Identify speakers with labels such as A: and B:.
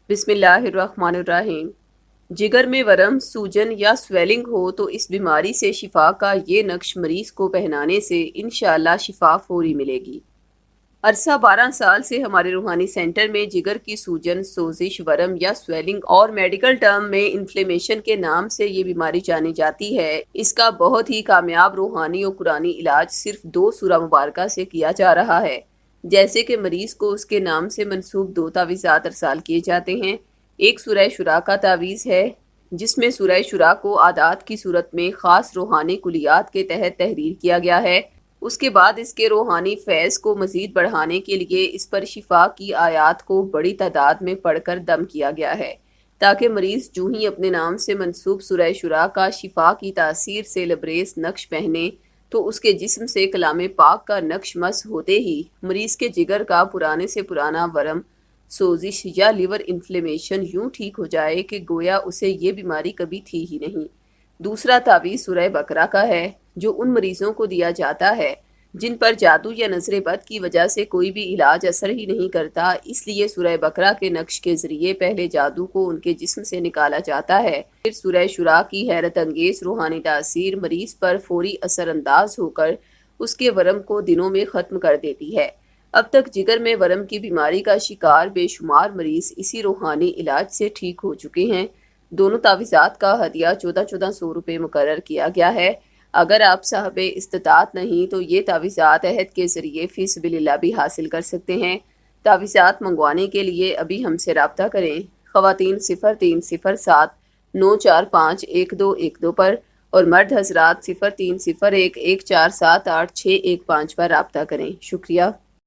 A: بسم اللہ الرحمن الرحیم۔ جگر میں ورم، سوجن یا سویلنگ ہو تو اس بیماری سے شفا کا یہ نقش مریض کو پہنانے سے انشاءاللہ شفا فوری ملے گی۔ عرصہ 12 سال سے ہمارے روحانی سینٹر میں جگر کی سوجن، سوزش، ورم یا سویلنگ اور میڈیکل ٹرم میں انفلیمیشن کے نام سے یہ بیماری جانی جاتی ہے، اس کا بہت ہی کامیاب روحانی و قرآنی علاج صرف 2 سورہ مبارکہ سے کیا جا رہا ہے۔ جیسے کہ مریض کو اس کے نام سے منسوب 2 تعویذات ارسال کیے جاتے ہیں۔ ایک سورہ شورا کا تعویذ ہے جس میں سورہ شورا کو عادات کی صورت میں خاص روحانی کلیات کے تحت تحریر کیا گیا ہے۔ اس کے بعد اس کے روحانی فیض کو مزید بڑھانے کے لیے اس پر شفا کی آیات کو بڑی تعداد میں پڑھ کر دم کیا گیا ہے تاکہ مریض جو ہی اپنے نام سے منسوب سورہ شورا کا شفا کی تاثیر سے لبریز نقش پہنے تو اس کے جسم سے کلام پاک کا نقش مس ہوتے ہی مریض کے جگر کا پرانے سے پرانا ورم، سوزش یا لیور انفلیمیشن یوں ٹھیک ہو جائے کہ گویا اسے یہ بیماری کبھی تھی ہی نہیں۔ دوسرا تعویذ سورہ بقرہ کا ہے جو ان مریضوں کو دیا جاتا ہے جن پر جادو یا نظر بد کی وجہ سے کوئی بھی علاج اثر ہی نہیں کرتا، اس لیے سورہ بقرہ کے نقش کے ذریعے پہلے جادو کو ان کے جسم سے نکالا جاتا ہے، پھر سورہ شورا کی حیرت انگیز روحانی تاثیر مریض پر فوری اثر انداز ہو کر اس کے ورم کو دنوں میں ختم کر دیتی ہے۔ اب تک جگر میں ورم کی بیماری کا شکار بے شمار مریض اسی روحانی علاج سے ٹھیک ہو چکے ہیں۔ دونوں تعویذات کا ہدیہ 1400 روپے مقرر کیا گیا ہے۔ اگر آپ صاحب استطاعت نہیں تو یہ تعویذات عہد کے ذریعے فی سبیل اللہ بھی حاصل کر سکتے ہیں۔ تعویذات منگوانے کے لیے ابھی ہم سے رابطہ کریں۔ خواتین 0307 945 1212 پر اور مرد حضرات 0301 1478615 پر رابطہ کریں۔ شکریہ۔